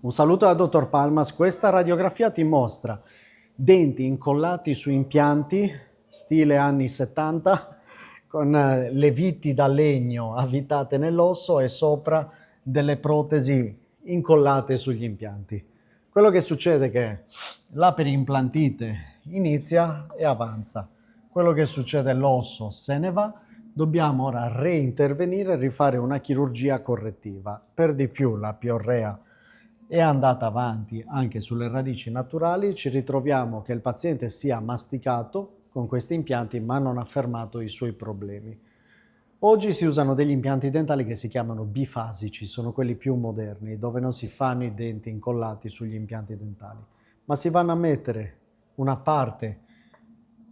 Un saluto dal dottor Palmas. Questa radiografia ti mostra denti incollati su impianti stile anni 70 con le viti da legno avvitate nell'osso e sopra delle protesi incollate sugli impianti. Quello che succede è che la perimplantite inizia e avanza. Quello che succede è l'osso se ne va. Dobbiamo ora reintervenire e rifare una chirurgia correttiva. Per di più la piorrea è andata avanti anche sulle radici naturali, ci ritroviamo che il paziente sia masticato con questi impianti ma non ha fermato i suoi problemi. Oggi si usano degli impianti dentali che si chiamano bifasici, sono quelli più moderni, dove non si fanno i denti incollati sugli impianti dentali, ma si vanno a mettere una parte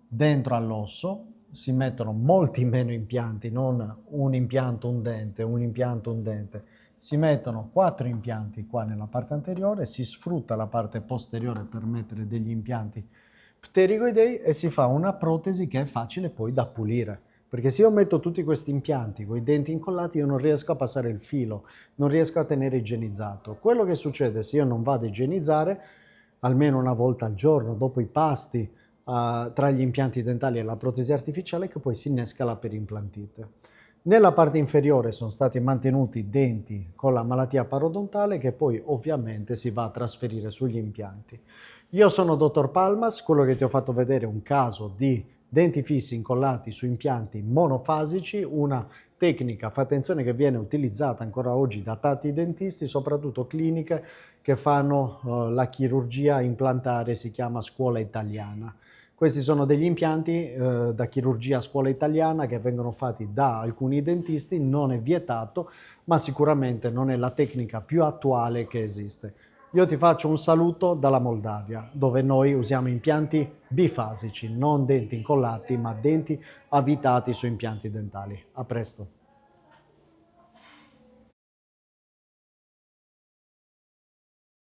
dentro all'osso, si mettono molti meno impianti, non un impianto, un dente, un impianto, un dente. Si mettono 4 impianti qua nella parte anteriore, si sfrutta la parte posteriore per mettere degli impianti pterigoidei e si fa una protesi che è facile poi da pulire. Perché se io metto tutti questi impianti con i denti incollati io non riesco a passare il filo, non riesco a tenere igienizzato. Quello che succede se io non vado a igienizzare almeno una volta al giorno, dopo i pasti, tra gli impianti dentali e la protesi artificiale, che poi si innesca la perimplantite. Nella parte inferiore sono stati mantenuti denti con la malattia parodontale che poi ovviamente si va a trasferire sugli impianti. Io sono dottor Palmas, quello che ti ho fatto vedere è un caso di denti fissi incollati su impianti monofasici, una tecnica, fa attenzione, che viene utilizzata ancora oggi da tanti dentisti, soprattutto cliniche che fanno la chirurgia implantare, si chiama scuola italiana. Questi sono degli impianti da chirurgia a scuola italiana che vengono fatti da alcuni dentisti, non è vietato, ma sicuramente non è la tecnica più attuale che esiste. Io ti faccio un saluto dalla Moldavia, dove noi usiamo impianti bifasici, non denti incollati, ma denti avvitati su impianti dentali. A presto.